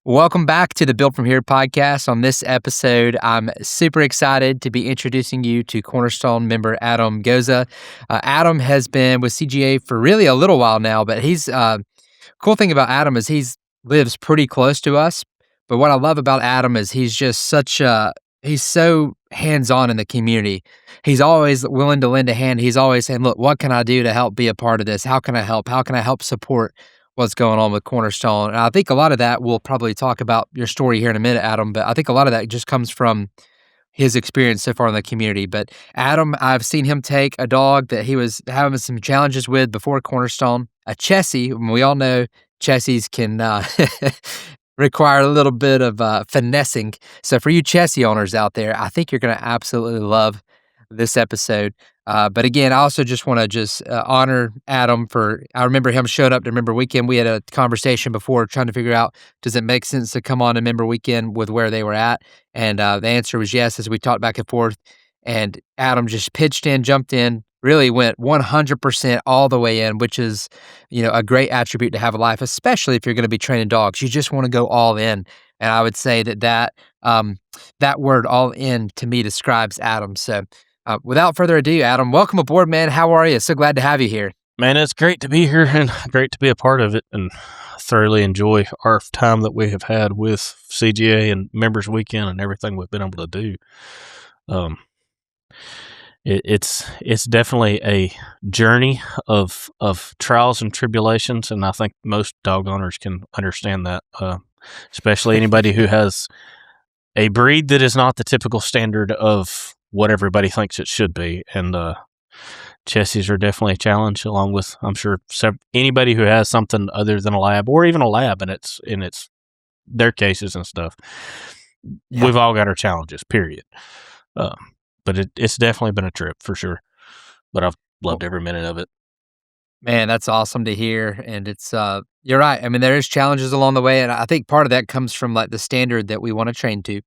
Welcome back to the Build From Here podcast. On this episode, I'm super excited to be introducing you to Cornerstone member Adam Goza. Adam has been with CGA for really a little while now, but cool thing about Adam is he's lives pretty close to us. But what I love about Adam is he's so hands-on in the community. He's always willing to lend a hand. He's always saying, look, what can I do to help be a part of this? How can I help? How can I help support what's going on with Cornerstone? And I think a lot of that, we'll probably talk about your story here in a minute, Adam, but I think a lot of that just comes from his experience so far in the community. But Adam, I've seen him take a dog that he was having some challenges with before Cornerstone, a Chessie. And we all know Chessies can require a little bit of finessing. So for you Chessie owners out there, I think you're going to absolutely love this episode. But again, I also just want to honor Adam I remember him showed up to Member Weekend. We had a conversation before trying to figure out, does it make sense to come on to Member Weekend with where they were at? And the answer was yes, as we talked back and forth. And Adam just pitched in, jumped in, really went 100% all the way in, which is, a great attribute to have in life, especially if you're going to be training dogs. You just want to go all in. And I would say that word all in to me describes Adam. So without further ado, Adam, welcome aboard, man. How are you? So glad to have you here. Man, it's great to be here and great to be a part of it and thoroughly enjoy our time that we have had with CGA and Members Weekend and everything we've been able to do. It's definitely a journey of trials and tribulations, and I think most dog owners can understand that, especially anybody who has a breed that is not the typical standard of what everybody thinks it should be. And Chessies are definitely a challenge, along with, I'm sure, anybody who has something other than a lab, or even a lab in its their cases and stuff. Yeah. We've all got our challenges, period. But it's definitely been a trip for sure. But I've loved every minute of it. Man, that's awesome to hear. And it's you're right. I mean, there is challenges along the way, and I think part of that comes from like the standard that we want to train to.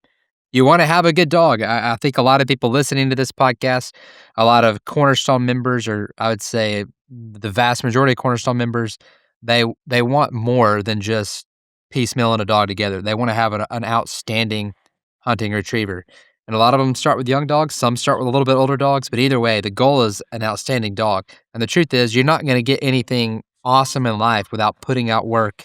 You want to have a good dog. I think a lot of people listening to this podcast, a lot of Cornerstone members, or I would say the vast majority of Cornerstone members, they want more than just piecemealing a dog together. They want to have an outstanding hunting retriever. And a lot of them start with young dogs. Some start with a little bit older dogs. But either way, the goal is an outstanding dog. And the truth is, you're not going to get anything awesome in life without putting out work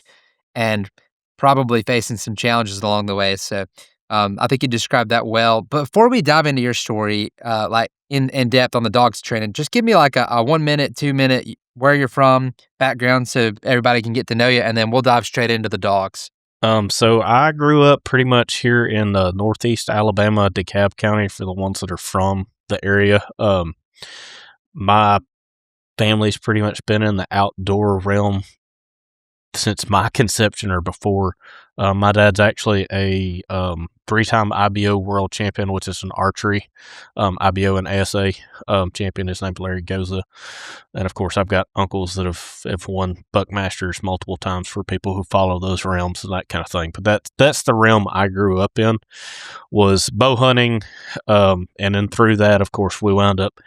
and probably facing some challenges along the way. So I think you described that well. But before we dive into your story, like in depth on the dogs training, just give me like a 1 minute, 2 minute, where you're from, background, so everybody can get to know you, and then we'll dive straight into the dogs. So I grew up pretty much here in northeast Alabama, DeKalb County, for the ones that are from the area. My family's pretty much been in the outdoor realm since my conception or before. My dad's actually a 3-time IBO world champion, which is an archery, IBO and ASA champion. His name's Larry Goza. And of course, I've got uncles that have won Buckmasters multiple times for people who follow those realms and that kind of thing. But that's the realm I grew up in, was bow hunting. And then through that, of course, we wound up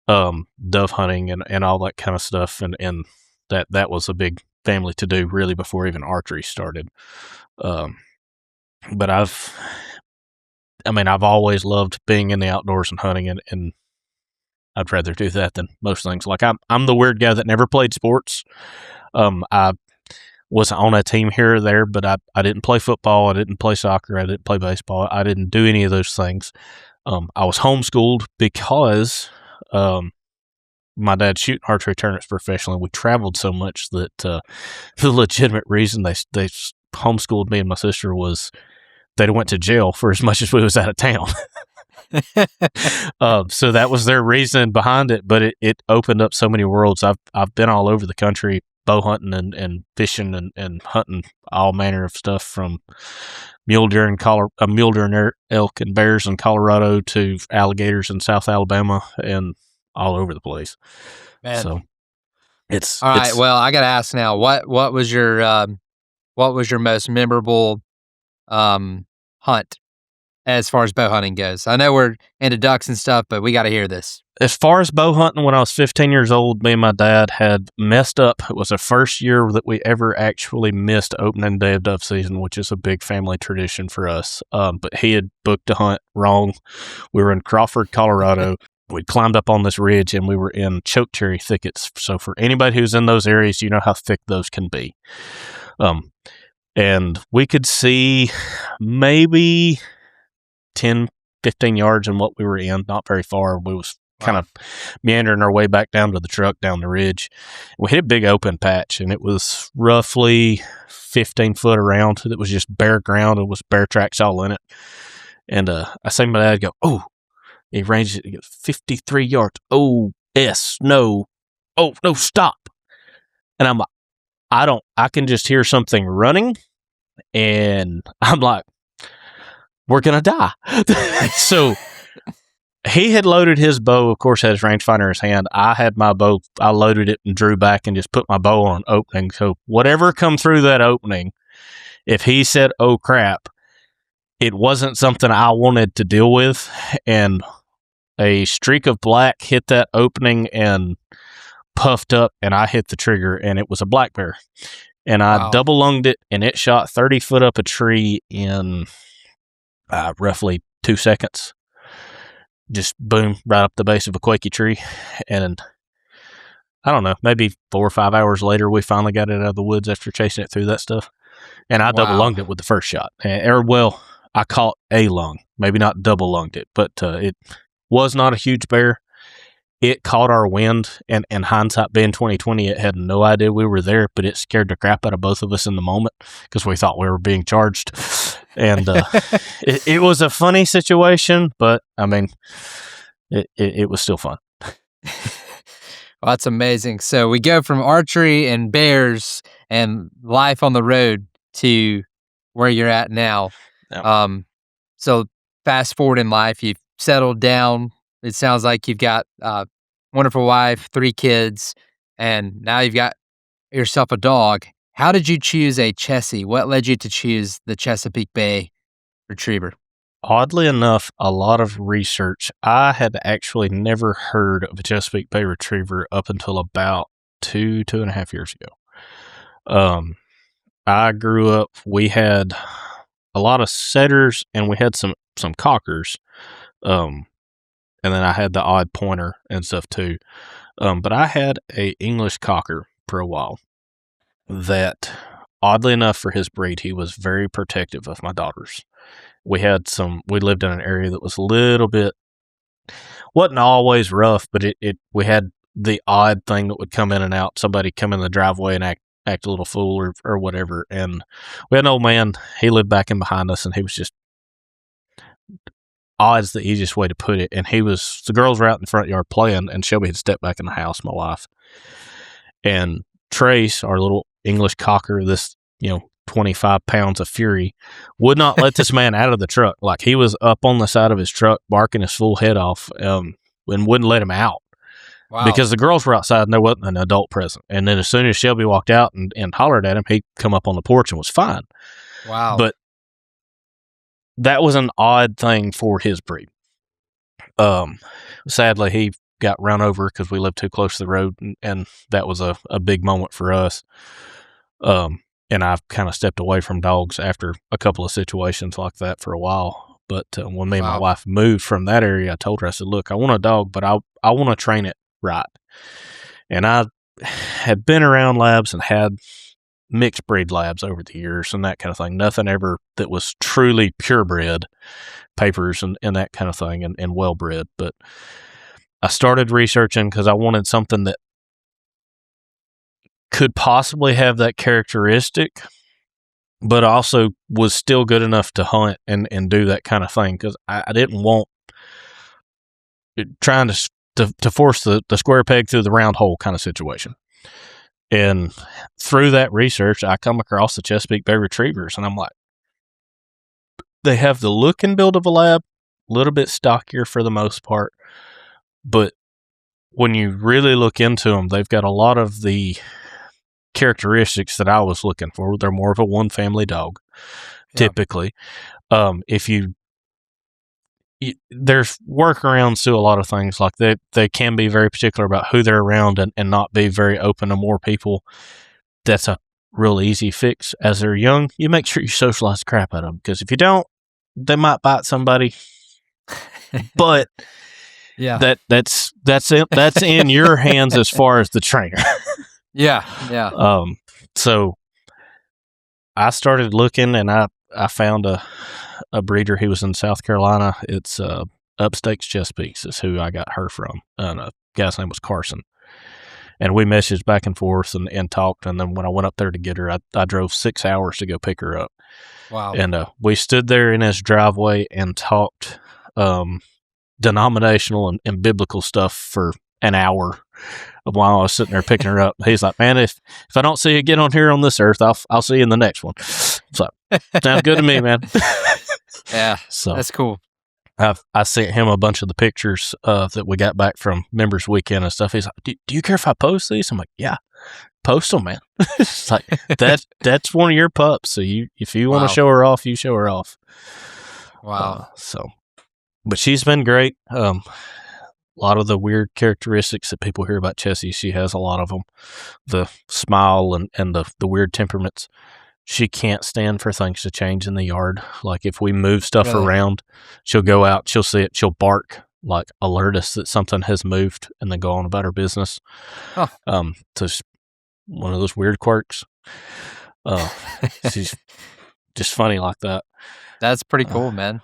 dove hunting and all that kind of stuff. And that was a big family to do really before even archery started. But I've always loved being in the outdoors and hunting, and I'd rather do that than most things. Like I'm the weird guy that never played sports. I was on a team here or there, but I didn't play football. I didn't play soccer. I didn't play baseball. I didn't do any of those things. I was homeschooled because my dad shooting archery tournaments professionally. We traveled so much that the legitimate reason they homeschooled me and my sister was they went to jail for as much as we was out of town. So that was their reason behind it, but it opened up so many worlds. I've been all over the country, bow hunting and fishing and hunting all manner of stuff, from mule deer and elk and bears in Colorado to alligators in South Alabama and all over the place. Man. So it's all right. Well, I got to ask now, what was your most memorable hunt as far as bow hunting goes? I know we're into ducks and stuff, but we got to hear this. As far as bow hunting, when I was 15 years old, me and my dad had messed up. It was the first year that we ever actually missed opening day of dove season, which is a big family tradition for us. But he had booked a hunt wrong. We were in Crawford, Colorado. We'd climbed up on this ridge, and we were in chokecherry thickets. So for anybody who's in those areas, you know how thick those can be. And we could see maybe 10, 15 yards in what we were in, not very far. We was kind of meandering our way back down to the truck down the ridge. We hit a big open patch, and it was roughly 15 foot around. It was just bare ground. It was bear tracks all in it. And I see my dad go, oh, he ranged it 53 yards. Oh, yes, no. Oh, no, stop. And I'm like, I can just hear something running, and I'm like, we're going to die. So he had loaded his bow, of course, had his rangefinder in his hand. I had my bow. I loaded it and drew back and just put my bow on opening. So whatever come through that opening, if he said, oh, crap, it wasn't something I wanted to deal with. And a streak of black hit that opening and puffed up, and I hit the trigger, and it was a black bear. And I double lunged it, and it shot 30 foot up a tree in roughly 2 seconds. Just boom, right up the base of a quakey tree. And I don't know, maybe 4 or 5 hours later, we finally got it out of the woods after chasing it through that stuff. And I double lunged it with the first shot. I caught a lung, maybe not double lunged it, but it was not a huge bear. It caught our wind, and hindsight being 2020, it had no idea we were there, but it scared the crap out of both of us in the moment because we thought we were being charged. And it was a funny situation, but I mean, it was still fun. Well, that's amazing. So we go from archery and bears and life on the road to where you're at now. Yep. So fast forward in life, you've settled down. It sounds like you've got a wonderful wife, 3 kids, and now you've got yourself a dog. How did you choose a Chessie? What led you to choose the Chesapeake Bay Retriever? Oddly enough, a lot of research. I had actually never heard of a Chesapeake Bay Retriever up until about 2.5 years ago. I grew up, we had a lot of setters, and we had some cockers. And then I had the odd pointer and stuff too. But I had a English cocker for a while that, oddly enough for his breed, he was very protective of my daughters. We lived in an area that was a little bit, wasn't always rough, but we had the odd thing that would come in and out. Somebody come in the driveway and act a little fool or whatever. And we had an old man, he lived back in behind us, and he was just, odd's the easiest way to put it. And the girls were out in the front yard playing, and Shelby had stepped back in the house, my wife. And Trace, our little English cocker, this, 25 pounds of fury, would not let this man out of the truck. Like, he was up on the side of his truck, barking his full head off, and wouldn't let him out. Wow. Because the girls were outside and there wasn't an adult present. And then as soon as Shelby walked out and hollered at him, he'd come up on the porch and was fine. Wow. But that was an odd thing for his breed. Sadly, he got run over because we lived too close to the road, and that was a big moment for us. And I've kind of stepped away from dogs after a couple of situations like that for a while. But when me and my wife moved from that area, I told her, I said, look, I want a dog, but I want to train it right. And I had been around labs and had mixed breed labs over the years and that kind of thing. Nothing ever that was truly purebred, papers and that kind of thing, and well bred. But I started researching because I wanted something that could possibly have that characteristic, but also was still good enough to hunt and do that kind of thing. Because I didn't want trying to force the square peg through the round hole kind of situation. And through that research, I come across the Chesapeake Bay Retrievers, and I'm like, they have the look and build of a lab, a little bit stockier for the most part, but when you really look into them, they've got a lot of the characteristics that I was looking for. They're more of a one family dog, typically. If you there's workarounds to a lot of things. Like they can be very particular about who they're around and not be very open to more people. That's a real easy fix. As they're young, you make sure you socialize the crap out of them, because if you don't, they might bite somebody. But yeah, that's in your hands as far as the trainer. yeah. So I started looking, and I found a breeder. He was in South Carolina. It's Upstakes Chesapeake is who I got her from. And a guy's name was Carson. And we messaged back and forth and talked. And then when I went up there to get her, I drove 6 hours to go pick her up. Wow. And we stood there in his driveway and talked denominational and biblical stuff for an hour while I was sitting there picking her up. He's like, man, if I don't see you again on here on this earth, I'll see you in the next one. So sounds good to me, man. Yeah, so that's cool. I sent him a bunch of the pictures that we got back from Members Weekend and stuff. He's like, do you care if I post these? I'm like, yeah, post them, man. It's like, that's one of your pups. So if you want to show her off, you show her off. Wow. But she's been great. A lot of the weird characteristics that people hear about Chessies, she has a lot of them. The smile and the weird temperaments. She can't stand for things to change in the yard. Like if we move stuff around, she'll go out, she'll see it, she'll bark, like alert us that something has moved, and then go on about her business. Huh. So it's one of those weird quirks. She's just funny like that. That's pretty cool, man.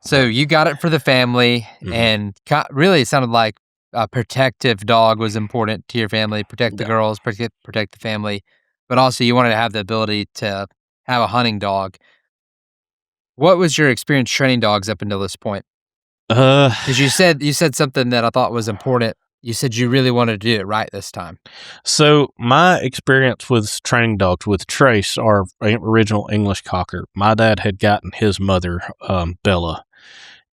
So you got it for the family, and really it sounded like a protective dog was important to your family. Protect the girls, protect the family, but also you wanted to have the ability to have a hunting dog. What was your experience training dogs up until this point? Because you said something that I thought was important. You said you really wanted to do it right this time. So my experience with training dogs with Trace, our original English Cocker, my dad had gotten his mother, Bella,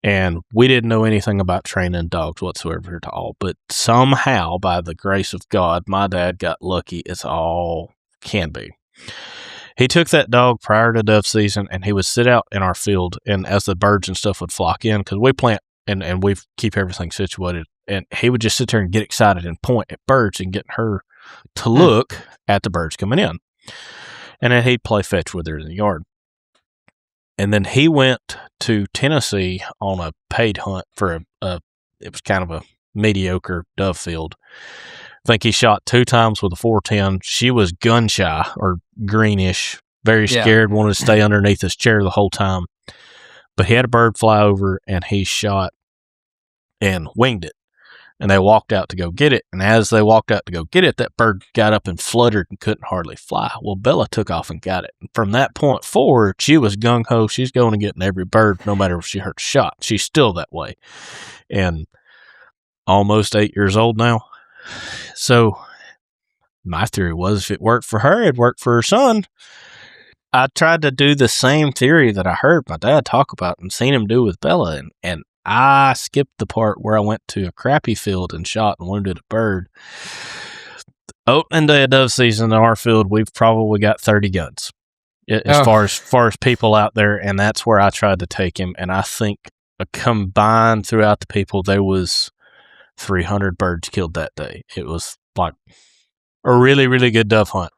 and we didn't know anything about training dogs whatsoever at all. But somehow, by the grace of God, my dad got lucky as all can be. He took that dog prior to dove season, and he would sit out in our field, and as the birds and stuff would flock in, because we plant and we keep everything situated, and he would just sit there and get excited and point at birds and get her to look at the birds coming in. And then he'd play fetch with her in the yard. And then he went to Tennessee on a paid hunt for it was kind of a mediocre dove field. I think he shot 2 times with a 410. She was gun shy or greenish, very scared, wanted to stay underneath his chair the whole time. But he had a bird fly over, and he shot and winged it. And they walked out to go get it. And as they walked out to go get it, that bird got up and fluttered and couldn't hardly fly. Well, Bella took off and got it. And from that point forward, she was gung-ho. She's going to getting every bird, no matter if she heard a shot. She's still that way. And almost 8 years old now. So my theory was if it worked for her, it worked for her son. I tried to do the same theory that I heard my dad talk about and seen him do with Bella. And I skipped the part where I went to a crappy field and shot and wounded a bird. Opening day of dove season in our field, we've probably got 30 guns as far as people out there, and that's where I tried to take him. And I think combined throughout the people, there was 300 birds killed that day. It was like a really, really good dove hunt.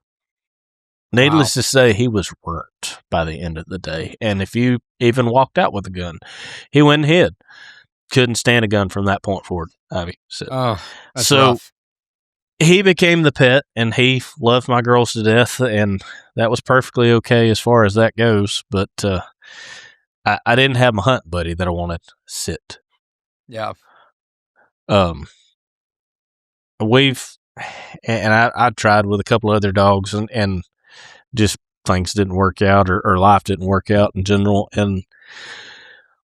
Needless to say, he was worked by the end of the day. And if you even walked out with a gun, he went and hid. Couldn't stand a gun from that point forward, Ivy. So rough. He became the pet, and he loved my girls to death, and that was perfectly okay as far as that goes. But I didn't have my hunt buddy that I wanted to sit. Yeah. I tried with a couple other dogs, and just things didn't work out, or life didn't work out in general. And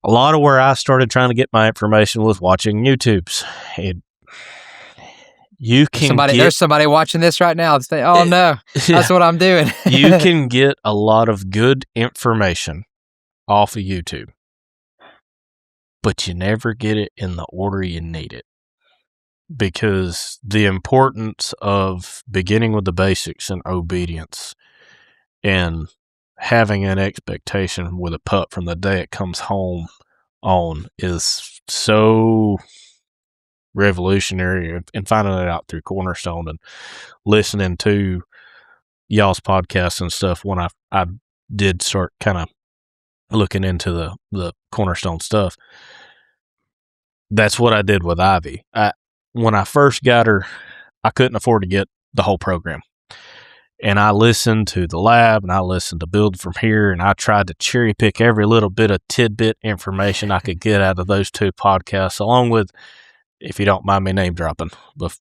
a lot of where I started trying to get my information was watching YouTubes. There's somebody watching this right now and say, "Oh no, that's what I'm doing." You can get a lot of good information off of YouTube, but you never get it in the order you need it. Because the importance of beginning with the basics and obedience and having an expectation with a pup from the day it comes home on is so revolutionary, and finding it out through Cornerstone and listening to y'all's podcasts and stuff when I did start kind of looking into the Cornerstone stuff. That's what I did with Ivy. When I first got her, I couldn't afford to get the whole program. And I listened to the lab, and I listened to Build From Here, and I tried to cherry pick every little bit of tidbit information I could get out of those two podcasts, along with, if you don't mind me name dropping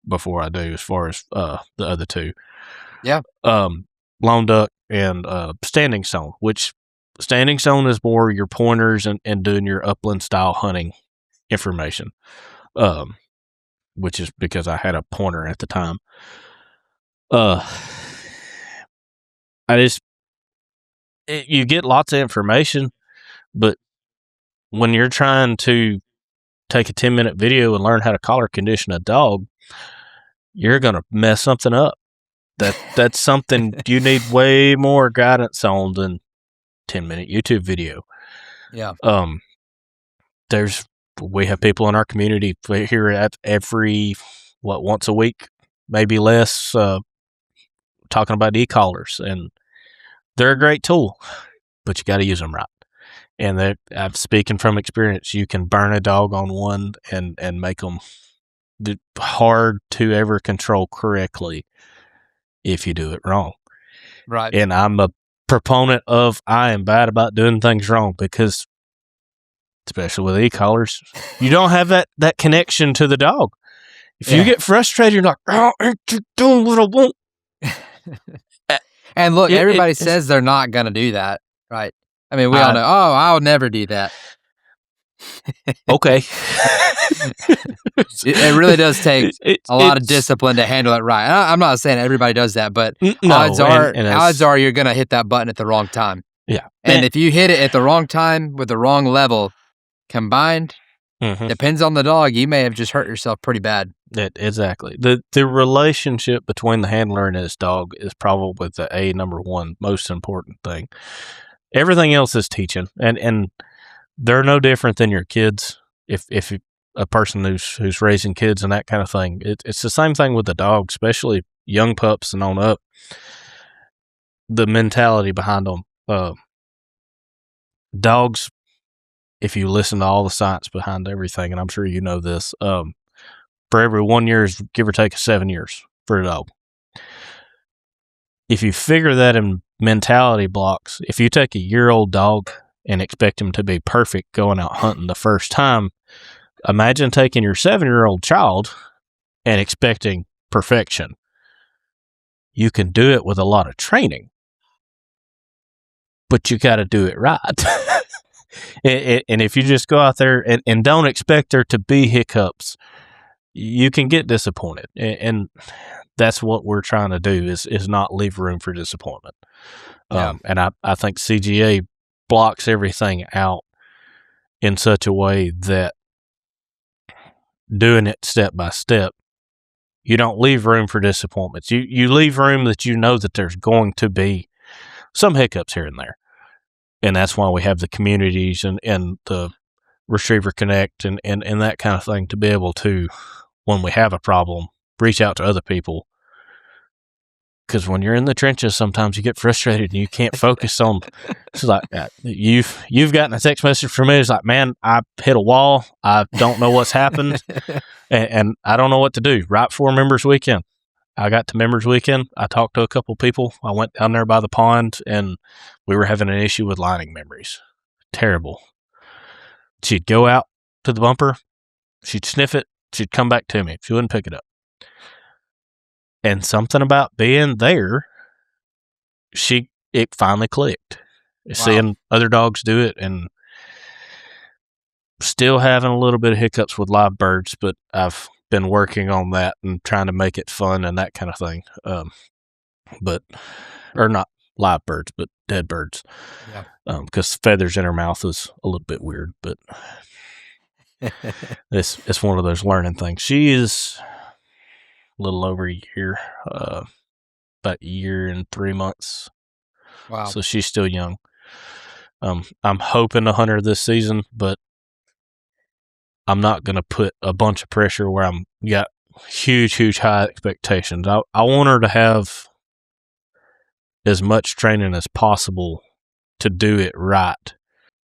before I do, as far as the other two. Yeah. Lone Duck and Standing Stone, which Standing Stone is more your pointers and doing your upland style hunting information, which is because I had a pointer at the time. You get lots of information, but when you're trying to take a 10-minute video and learn how to collar condition a dog, you're going to mess something up. That's something you need way more guidance on than 10-minute YouTube video. Yeah. We have people in our community here at every, once a week, maybe less, talking about e-collars, and they're a great tool, but you got to use them right. And I'm speaking from experience. You can burn a dog on one and make them hard to ever control correctly if you do it wrong. Right. And I'm a proponent of, I am bad about doing things wrong, because especially with e-collars, you don't have that connection to the dog. If you get frustrated, you're like, oh, ain't you doing what I want? And look, everybody says they're not going to do that, right? I mean, we all know, I'll never do that. Okay. It really does take a lot of discipline to handle it right. I'm not saying everybody does that, but odds are you're going to hit that button at the wrong time. Yeah. And if you hit it at the wrong time with the wrong level combined, depends on the dog, you may have just hurt yourself pretty bad. Exactly. The relationship between the handler and his dog is probably the number one most important thing. Everything else is teaching, and they're no different than your kids. If a person who's raising kids and that kind of thing, it's the same thing with the dog, especially young pups and on up. The mentality behind them, dogs. If you listen to all the science behind everything, and I'm sure you know this, for every 1 year is give or take 7 years for a dog. If you figure that in mentality blocks, if you take a year-old dog and expect him to be perfect going out hunting the first time, imagine taking your 7-year-old child and expecting perfection. You can do it with a lot of training, but you got to do it right. And if you just go out there and don't expect there to be hiccups, you can get disappointed. And that's what we're trying to do is not leave room for disappointment. Yeah. And I think CGA blocks everything out in such a way that doing it step by step, you don't leave room for disappointments. You leave room that you know that there's going to be some hiccups here and there. And that's why we have the communities and the Retriever Connect and that kind of thing to be able to, when we have a problem, reach out to other people. Because when you're in the trenches, sometimes you get frustrated and you can't focus on. It's like you've gotten a text message from me. It's like, man, I hit a wall. I don't know what's happened, and I don't know what to do. Right before Members Weekend, I got to Members Weekend. I talked to a couple people. I went down there by the pond, and we were having an issue with lining memories. Terrible. She'd go out to the bumper. She'd sniff it. She'd come back to me. She wouldn't pick it up. And something about being there, it finally clicked. Wow. Seeing other dogs do it, and still having a little bit of hiccups with live birds, but I've been working on that and trying to make it fun and that kind of thing. Or not live birds, but dead birds. Yeah. Because feathers in her mouth is a little bit weird, but it's one of those learning things. She is a little over a year, about a year and 3 months. Wow. So she's still young. I'm hoping to hunt her this season, but I'm not going to put a bunch of pressure where I'm got huge high expectations. I want her to have as much training as possible to do it right.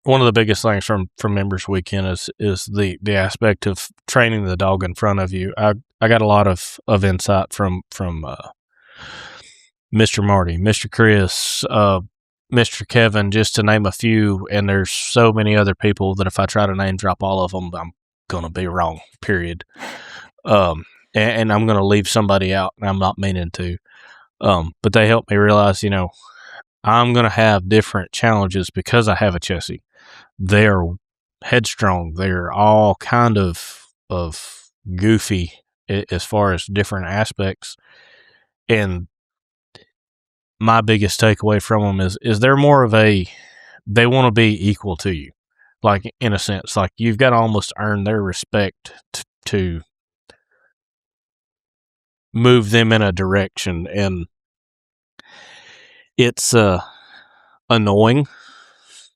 One of the biggest things from Members Weekend is the aspect of training the dog in front of you. I got a lot of insight from Mr. Marty, Mr. Chris, Mr. Kevin, just to name a few, and there's so many other people that if I try to name drop all of them, I'm gonna be wrong. Period. And I'm gonna leave somebody out, and I'm not meaning to. But they help me realize, I'm gonna have different challenges because I have a Chessie. They're headstrong. They're all kind of goofy as far as different aspects. And my biggest takeaway from them is they're more of they want to be equal to you. Like, in a sense, like you've got to almost earn their respect to move them in a direction. And it's annoying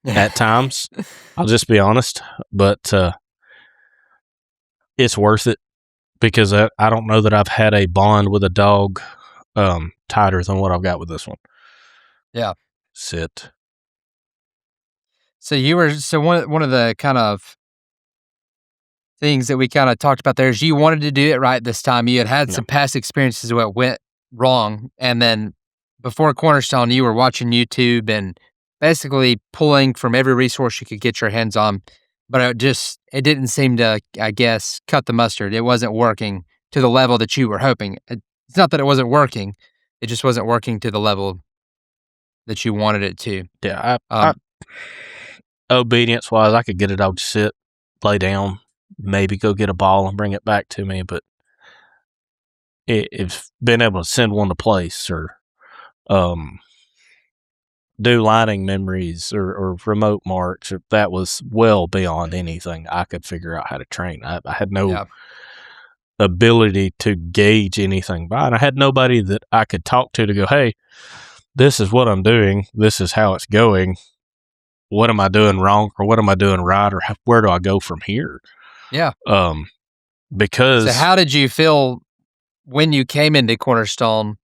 at times. I'll just be honest, but it's worth it because I don't know that I've had a bond with a dog tighter than what I've got with this one. Yeah. Sit. So one of the kind of things that we kind of talked about there is you wanted to do it right this time. You had some past experiences where it went wrong, and then before Cornerstone, you were watching YouTube and basically pulling from every resource you could get your hands on, but it didn't seem to, I guess, cut the mustard. It wasn't working to the level that you were hoping. It's not that it wasn't working; it just wasn't working to the level that you wanted it to. Yeah, obedience-wise, I could get a dog to sit, lay down, maybe go get a ball and bring it back to me, but it's been able to send one to place or do lighting memories or remote marks, or that was well beyond anything I could figure out how to train. I had no ability to gauge anything by it. I had nobody that I could talk to go, hey, this is what I'm doing. This is how it's going. What am I doing wrong or what am I doing right or where do I go from here? Yeah. Because so how did you feel when you came into Cornerstone,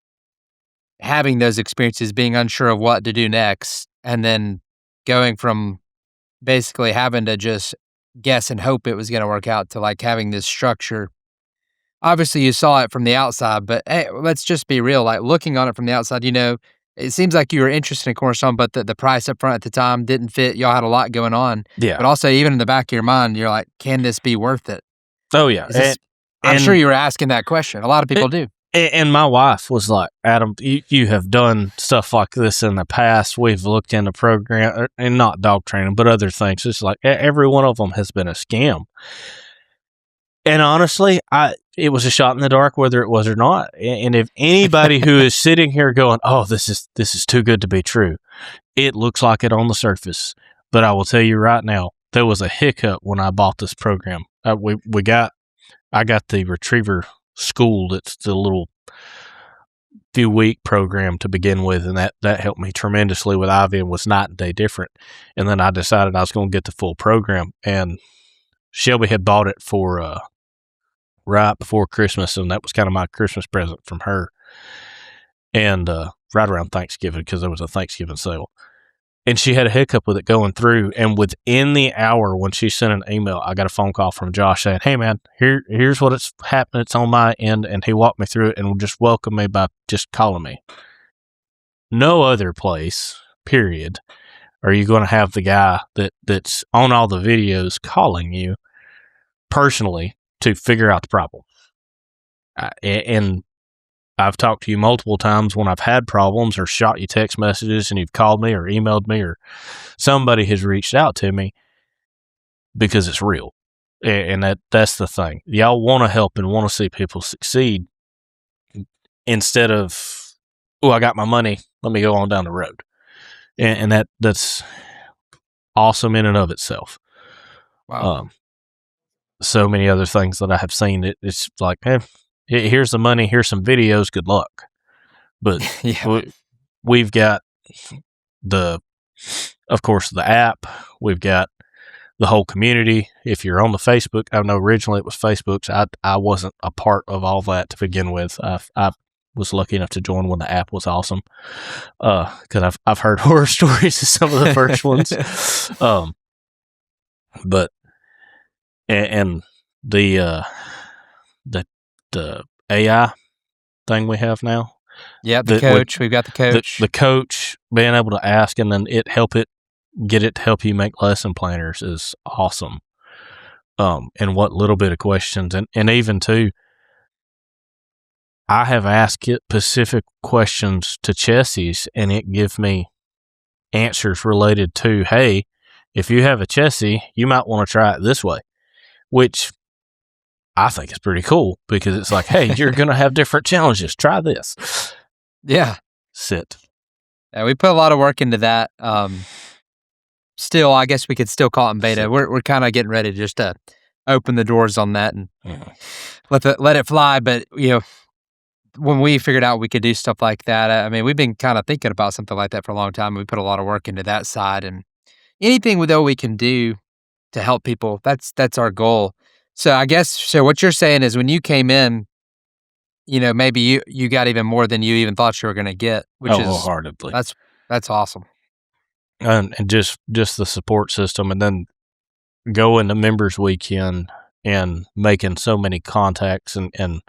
having those experiences, being unsure of what to do next, and then going from basically having to just guess and hope it was going to work out to like having this structure? Obviously you saw it from the outside, but hey, let's just be real. Like looking on it from the outside, it seems like you were interested in Cornerstone, but the price up front at the time didn't fit. Y'all had a lot going on. Yeah. But also, even in the back of your mind, you're like, can this be worth it? Oh, yeah. I'm sure you were asking that question. A lot of people do. And my wife was like, Adam, you have done stuff like this in the past. We've looked into program, and not dog training, but other things. It's like every one of them has been a scam. And honestly, it was a shot in the dark, whether it was or not. And if anybody who is sitting here going, "Oh, this is too good to be true," it looks like it on the surface. But I will tell you right now, there was a hiccup when I bought this program. I got the retriever schooled. It's the little few week program to begin with, and that helped me tremendously with Ivy and was night and day different. And then I decided I was going to get the full program, and Shelby had bought it for right before Christmas, and that was kind of my Christmas present from her. And right around Thanksgiving, because there was a Thanksgiving sale. And she had a hiccup with it going through, and within the hour when she sent an email, I got a phone call from Josh saying, hey, man, here's what it's happening. It's on my end, and he walked me through it and just welcomed me by just calling me. No other place, period, are you going to have the guy that's on all the videos calling you personally to figure out the problem. And I've talked to you multiple times when I've had problems or shot you text messages and you've called me or emailed me or somebody has reached out to me because it's real. And that's the thing. Y'all want to help and want to see people succeed instead of, oh, I got my money, let me go on down the road. And that's awesome in and of itself. Wow. So many other things that I have seen. It's like, hey, here's the money, here's some videos, good luck. But we've got of course, the app. We've got the whole community. If you're on the Facebook, I know originally it was Facebook, so I wasn't a part of all that to begin with. I was lucky enough to join when the app was awesome, because I've heard horror stories of some of the first ones. But and the AI thing we have now. Yeah, the coach. We've got the coach. The coach being able to ask and then get it to help you make lesson planners is awesome. And what little bit of questions and even too, I have asked it specific questions to Chessies and it gives me answers related to, hey, if you have a Chessie, you might want to try it this way, which I think is pretty cool because it's like, hey, you're going to have different challenges. Try this. Yeah. Sit. Yeah, we put a lot of work into that. Still, I guess we could still call it in beta. We're kind of getting ready just to open the doors on that and let it fly. But, when we figured out we could do stuff like that, I mean, we've been kind of thinking about something like that for a long time. We put a lot of work into that side, and anything though we can do to help people, that's our goal. So I guess, what you're saying is when you came in, maybe you got even more than you even thought you were going to get, which is wholeheartedly. That's awesome. And just the support system, and then going to members weekend and making so many contacts and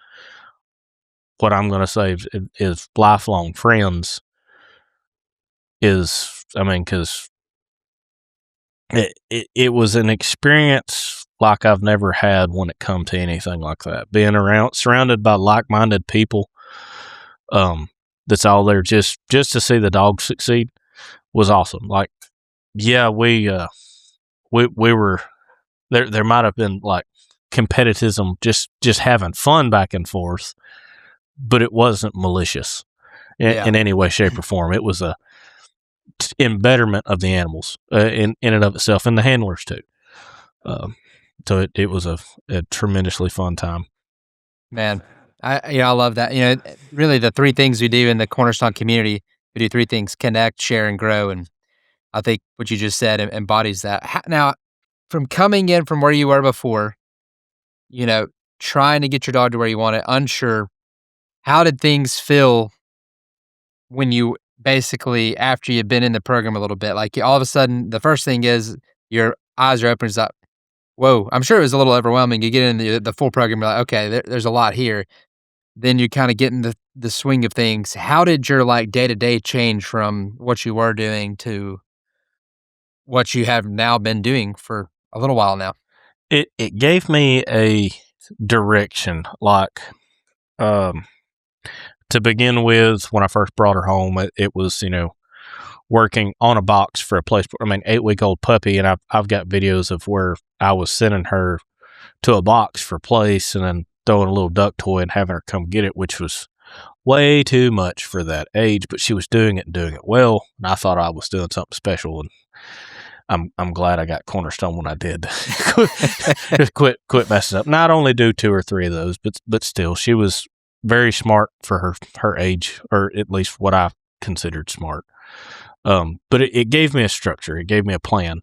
what I'm going to say is lifelong friends is, I mean, because it was an experience like I've never had when it come to anything like that. Being surrounded by like-minded people, that's all there just to see the dog succeed was awesome. Like, yeah, we were there might have been like competitism, just having fun back and forth, but it wasn't malicious in any way, shape, or form. It was in betterment of the animals in and of itself, and the handlers too. So it was a tremendously fun time. Man, I love that. Really the three things we do in the Cornerstone community, we do three things: connect, share, and grow. And I think what you just said embodies that. Now, from coming in from where you were before, trying to get your dog to where you want it, unsure, how did things feel when you basically, after you've been in the program a little bit, like all of a sudden, the first thing is your eyes are open, it's like, whoa, I'm sure it was a little overwhelming. You get in the full program, you're like, okay, there's a lot here. Then you kind of get in the swing of things. How did your day-to-day change from what you were doing to what you have now been doing for a little while now? It gave me a direction, like, to begin with, when I first brought her home, it was, working on a box for a place. I mean, 8-week-old puppy, and I've got videos of where I was sending her to a box for place and then throwing a little duck toy and having her come get it, which was way too much for that age, but she was doing it and doing it well, and I thought I was doing something special, and I'm glad I got Cornerstone when I did. quit messing up. Not only do 2 or 3 of those, but still, she was very smart for her age, or at least what I considered smart. But it gave me a structure. It gave me a plan,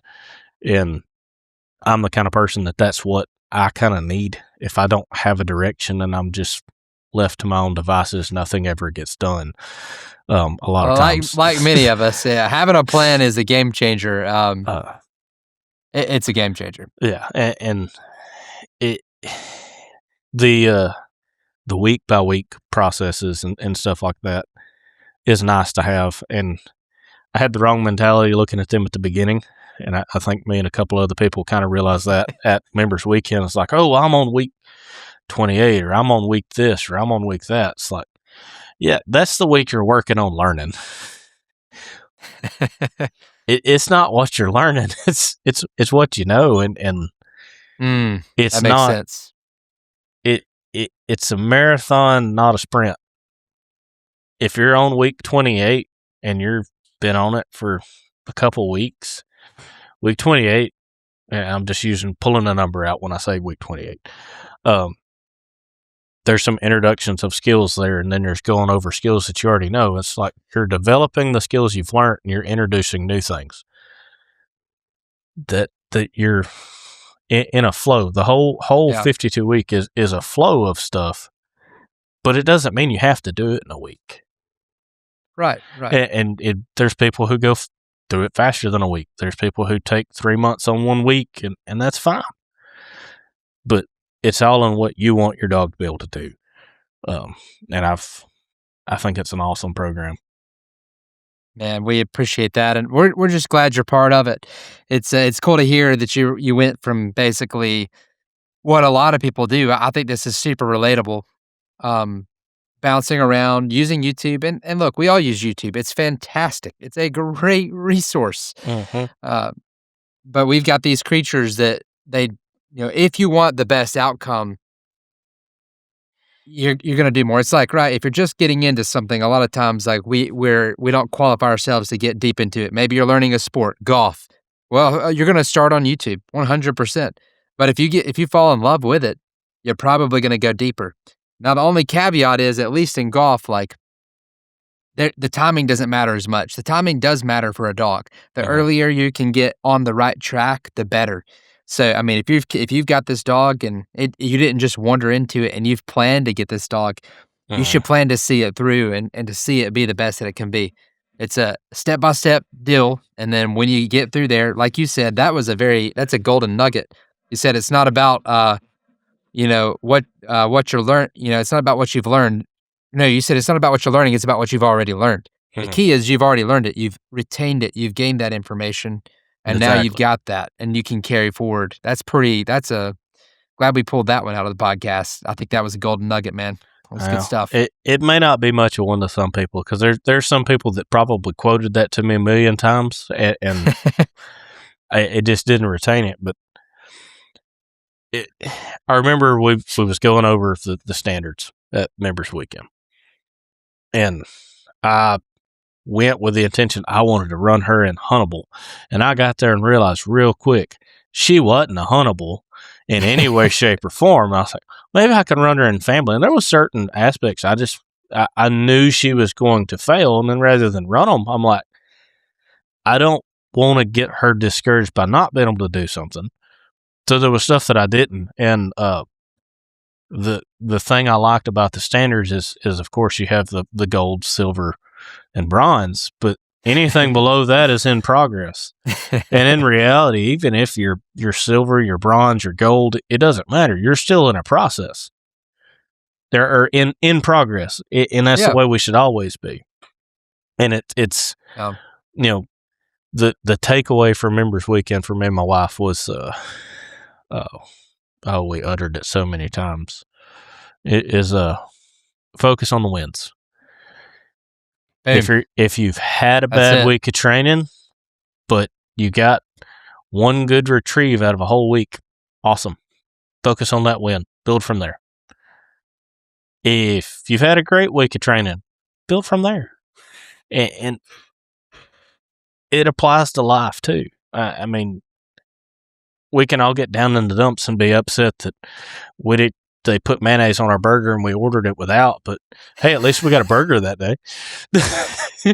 and I'm the kind of person that's what I kind of need. If I don't have a direction and I'm just left to my own devices, nothing ever gets done. A lot of times, like many of us, having a plan is a game changer. It's a game changer. Yeah, and the week by week processes and stuff like that is nice to have. And I had the wrong mentality looking at them at the beginning, and I think me and a couple other people kind of realized that at members weekend. It's like, oh, I'm on week 28, or I'm on week this, or I'm on week that. It's like, yeah, that's the week you're working on learning. It's not what you're learning. It's what you know, and it's that makes sense. It's a marathon, not a sprint. If you're on week 28 and you've been on it for a couple weeks, week 28, and I'm just pulling a number out when I say week 28. There's some introductions of skills there, and then there's going over skills that you already know. It's like you're developing the skills you've learned, and you're introducing new things. That that you're in a flow. The whole Yeah. 52 week is a flow of stuff, but it doesn't mean you have to do it in a week. Right. And there's people who go through it faster than a week. There's people who take 3 months on 1 week, and that's fine. But it's all in what you want your dog to be able to do. And I think it's an awesome program. Man, we appreciate that, and we're just glad you're part of it. It's cool to hear that you went from basically what a lot of people do. I think this is super relatable. Um, Bouncing around, using YouTube, and look, we all use YouTube. It's fantastic. It's a great resource. Mm-hmm. But we've got these creatures that if you want the best outcome, you're gonna do more. It's like, right, if you're just getting into something, a lot of times like we don't qualify ourselves to get deep into it. Maybe you're learning a sport, golf. Well, you're gonna start on YouTube, 100%. But if you fall in love with it, you're probably gonna go deeper. Now, the only caveat is, at least in golf, like the timing doesn't matter as much. The timing does matter for a dog. The earlier you can get on the right track, the better. So, I mean, if you've got this dog and you didn't just wander into it and you've planned to get this dog, you should plan to see it through and to see it be the best that it can be. It's a step-by-step deal, and then when you get through there, like you said, that's a golden nugget. You said it's not about what you're learn. It's not about what you've learned. No, you said it's not about what you're learning. It's about what you've already learned. The key is you've already learned it. You've retained it. You've gained that information, and now you've got that, and you can carry forward. Glad we pulled that one out of the podcast. I think that was a golden nugget, man. That's good stuff. It may not be much of one to some people, because there's some people that probably quoted that to me a million times, and it just didn't retain it. But I remember we was going over the standards at Members Weekend, and I went with the intention I wanted to run her in huntable, and I got there and realized real quick she wasn't a huntable in any way, shape, or form. I was like, maybe I can run her in family, and there was certain aspects I knew she was going to fail, and then rather than run them, I'm like, I don't want to get her discouraged by not being able to do something. So there was stuff that I didn't, and the thing I liked about the standards is of course you have the gold, silver, and bronze, but anything below that is in progress. And in reality, even if you're silver, your bronze, your gold, it doesn't matter. You're still in a process. There are in progress, and that's the way we should always be. And it's the takeaway for Members Weekend for me and my wife was we uttered it so many times. It is focus on the wins. Boom. If you've had a bad week of training, but you got one good retrieve out of a whole week, awesome. Focus on that win. Build from there. If you've had a great week of training, build from there. And it applies to life too. I mean, we can all get down in the dumps and be upset that they put mayonnaise on our burger and we ordered it without, but hey, at least we got a burger that day.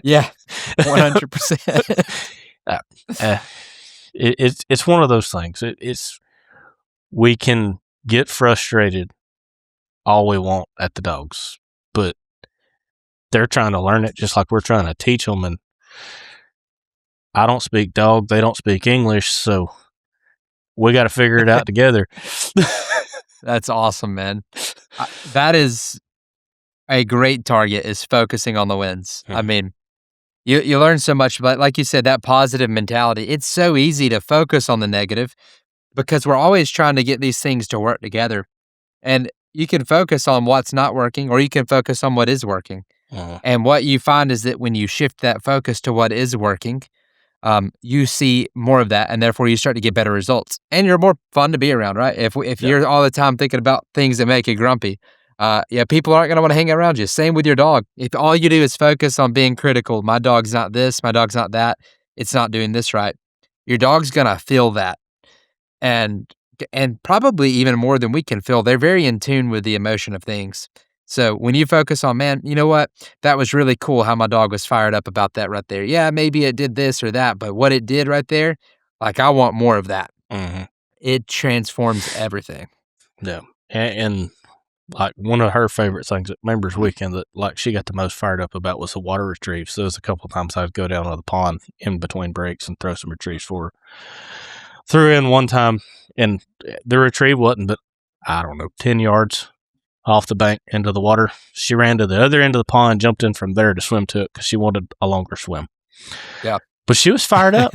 Yeah, 100%. It's one of those things. We can get frustrated all we want at the dogs, but they're trying to learn it just like we're trying to teach them. And I don't speak dog, they don't speak English, so we got to figure it out together. That's awesome, man. That is a great target, is focusing on the wins. I mean, you learn so much, but like you said, that positive mentality, it's so easy to focus on the negative because we're always trying to get these things to work together. And you can focus on what's not working, or you can focus on what is working. And what you find is that when you shift that focus to what is working, you see more of that, and therefore you start to get better results, and you're more fun to be around, right? If you're all the time thinking about things that make you grumpy, people aren't going to want to hang around you. Same with your dog. If all you do is focus on being critical, my dog's not this, my dog's not that, it's not doing this right, your dog's going to feel that. And probably even more than we can feel, they're very in tune with the emotion of things. So when you focus on, man, you know what? That was really cool how my dog was fired up about that right there. Yeah, maybe it did this or that, but what it did right there, like, I want more of that. it transforms everything. Yeah. And like one of her favorite things at Members Weekend that like she got the most fired up about was the water retrieve. So there's a couple of times I'd go down to the pond in between breaks and throw some retrieves for her. Threw in one time, and the retrieve wasn't but, I don't know, 10 yards off the bank into the water. She ran to the other end of the pond, jumped in from there to swim to it because she wanted a longer swim. Yeah. But she was fired up.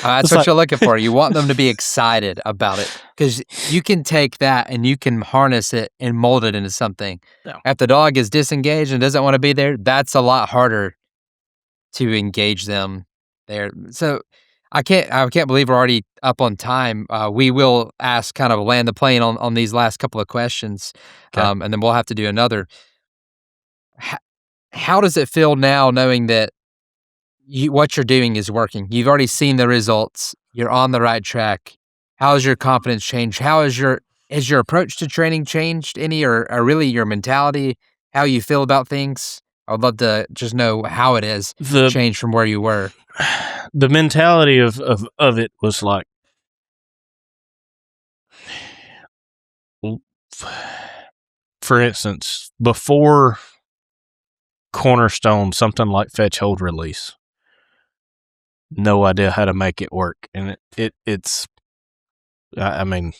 That's what you're looking for. You want them to be excited about it because you can take that and you can harness it and mold it into something. Yeah. If the dog is disengaged and doesn't want to be there, that's a lot harder to engage them there. So I can't believe we're already up on time. We will land the plane on these last couple of questions, Okay. and then we'll have to do another. How does it feel now knowing that what you're doing is working? You've already seen the results. You're on the right track. How has your confidence changed? Has your approach to training changed any, or really your mentality, how you feel about things? I would love to just know how it has changed from where you were. The mentality of it was like, for instance, before Cornerstone, something like fetch, hold, release. No idea how to make it work. And it's I mean,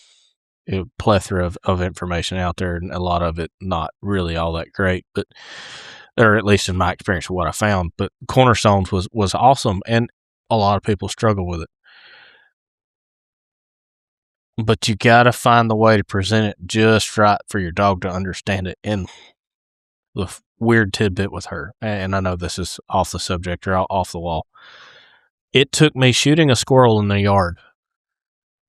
a plethora of information out there, and a lot of it not really all that great, but, or at least in my experience of what I found. But Cornerstones was awesome, and a lot of people struggle with it. But you got to find the way to present it just right for your dog to understand it. And the weird tidbit with her, and I know this is off the subject or off the wall, it took me shooting a squirrel in the yard,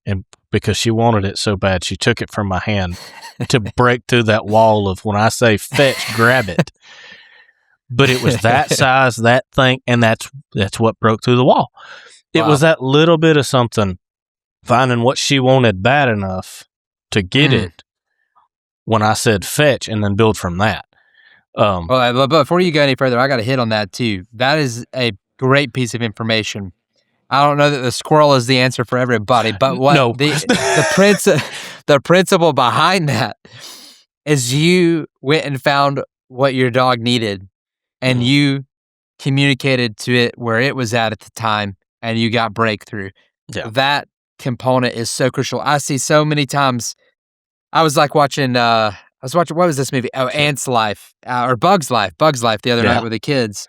and because she wanted it so bad, she took it from my hand to break through that wall of, when I say fetch, grab it. But it was that size, that thing, and that's what broke through the wall. It was that little bit of something, finding what she wanted bad enough to get it when I said fetch, and then build from that. But before you go any further, I got to hit on that too. That is a great piece of information. I don't know that the squirrel is the answer for everybody, but what the principle behind that is you went and found what your dog needed, and you communicated to it where it was at the time, and you got breakthrough. Yeah. That component is so crucial. I see so many times. I was watching, what was this movie? Oh, Ant's Life, or Bug's Life the other night with the kids.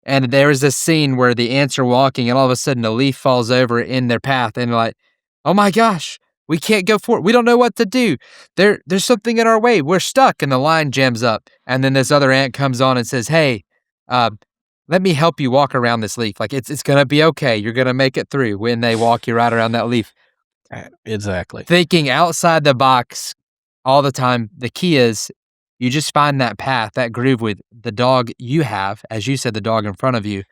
And there was this scene where the ants are walking, and all of a sudden a leaf falls over in their path, and they're like, oh my gosh, we can't go forward. We don't know what to do. There's something in our way. We're stuck. And the line jams up. And then this other ant comes on and says, hey, let me help you walk around this leaf. Like, it's going to be okay. You're going to make it through, when they walk you right around that leaf. Exactly. Thinking outside the box all the time. The key is you just find that path, that groove with the dog you have, as you said, the dog in front of you.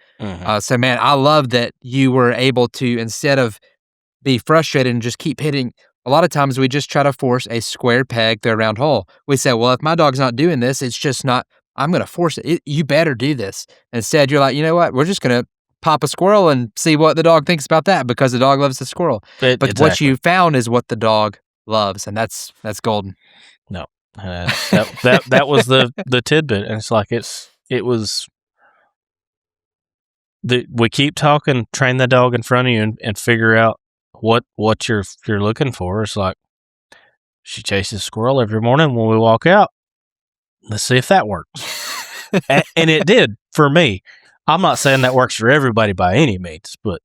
So, man, I love that you were able to, instead of be frustrated and just keep hitting. A lot of times we just try to force a square peg through a round hole. We say, well, if my dog's not doing this, it's just not, I'm going to force it. You better do this. Instead, you're like, you know what? We're just going to pop a squirrel and see what the dog thinks about that, because the dog loves the squirrel. But what you found is what the dog loves, and that's golden. No, that was the tidbit, and it's like we keep talking, train the dog in front of you, and figure out what you're looking for. It's like, she chases a squirrel every morning when we walk out. Let's see if that works. And it did for me. I'm not saying that works for everybody by any means, but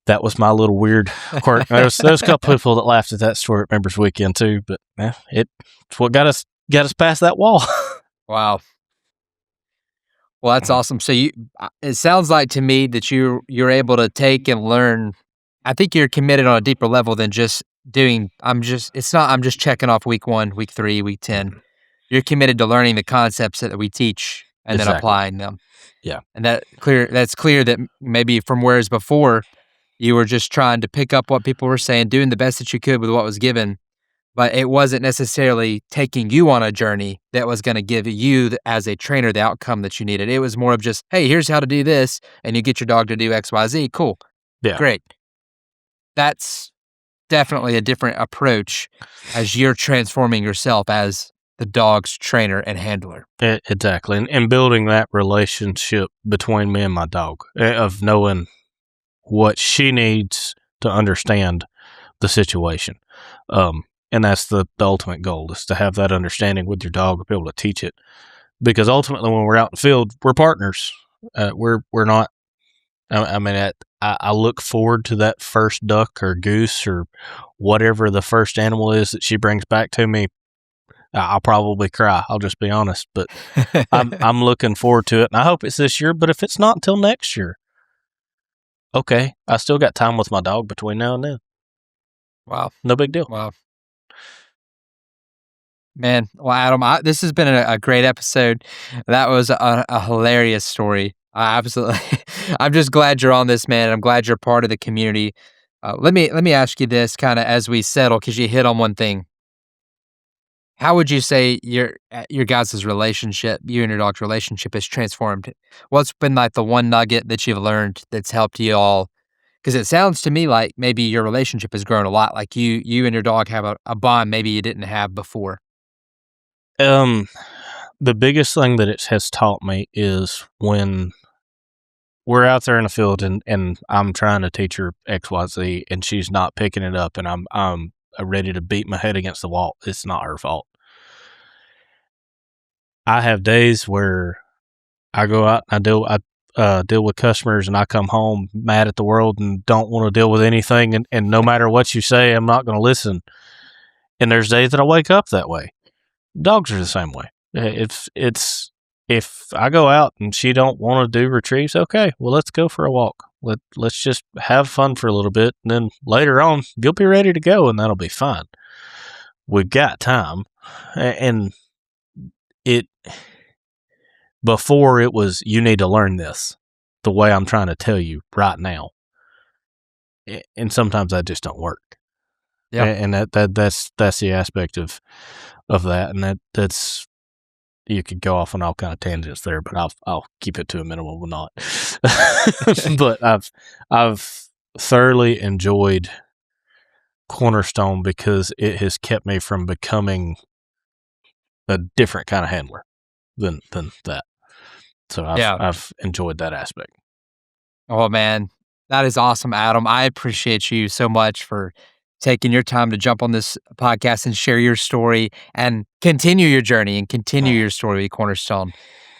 that was my little weird quirk. There was a couple people that laughed at that story at Members Weekend too, but it's what got us past that wall. Wow. Well, that's awesome. So it sounds like to me that you're able to take and learn. I think you're committed on a deeper level than just doing. I'm just checking off week 1, week 3, week 10. You're committed to learning the concepts that we teach and then applying them. Yeah. And that's clear that maybe from whereas before you were just trying to pick up what people were saying, doing the best that you could with what was given, but it wasn't necessarily taking you on a journey that was going to give you, as a trainer, the outcome that you needed. It was more of just, hey, here's how to do this, and you get your dog to do X, Y, Z. Cool. Yeah. Great. that's definitely a different approach as you're transforming yourself as the dog's trainer and handler. Exactly. And building that relationship between me and my dog, of knowing what she needs to understand the situation. And that's the ultimate goal, is to have that understanding with your dog, be able to teach it. Because ultimately, when we're out in the field, we're partners. We're not. I mean, I look forward to that first duck or goose or whatever the first animal is that she brings back to me. I'll probably cry. I'll just be honest, but I'm looking forward to it, and I hope it's this year. But if it's not until next year, okay, I still got time with my dog between now and then. Wow. No big deal. Wow. Man, well, Adam, this has been a great episode. That was a hilarious story. I absolutely, I'm just glad you're on this, man. I'm glad you're part of the community. Let me ask you this, kind of as we settle, because you hit on one thing. How would you say your guys' relationship, you and your dog's relationship, has transformed? What's been like the one nugget that you've learned that's helped you all? Because it sounds to me like maybe your relationship has grown a lot. Like you and your dog have a bond maybe you didn't have before. The biggest thing that it has taught me is when we're out there in the field and I'm trying to teach her XYZ and she's not picking it up, and I'm ready to beat my head against the wall. It's not her fault. I have days where I go out and I deal with customers, and I come home mad at the world and don't want to deal with anything. And no matter what you say, I'm not going to listen. And there's days that I wake up that way. Dogs are the same way. It's if I go out and she don't want to do retrieves, okay, well, let's go for a walk. Let's just have fun for a little bit, and then later on you'll be ready to go, and that'll be fine. We've got time. And it before it was, you need to learn this the way I'm trying to tell you right now, and sometimes that just don't work. Yeah. And that's the aspect of that, and that's, you could go off on all kind of tangents there, but I'll keep it to a minimum or not. But I've thoroughly enjoyed Cornerstone because it has kept me from becoming a different kind of handler than that. So I've enjoyed that aspect. Oh, man, that is awesome, Adam. I appreciate you so much for taking your time to jump on this podcast and share your story and continue your journey and continue your story with Cornerstone.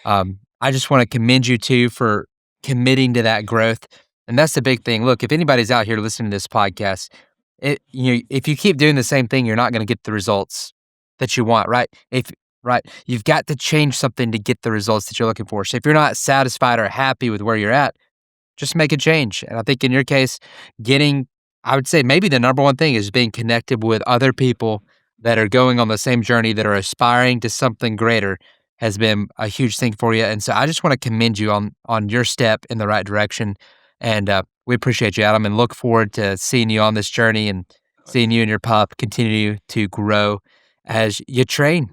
I just want to commend you too for committing to that growth. And that's the big thing. Look, if anybody's out here listening to this podcast, if you keep doing the same thing, you're not going to get the results that you want, right? You've got to change something to get the results that you're looking for. So if you're not satisfied or happy with where you're at, just make a change. And I think in your case, I would say maybe the number one thing is being connected with other people that are going on the same journey, that are aspiring to something greater, has been a huge thing for you. And so I just want to commend you on your step in the right direction. And we appreciate you, Adam, and look forward to seeing you on this journey and seeing you and your pup continue to grow as you train.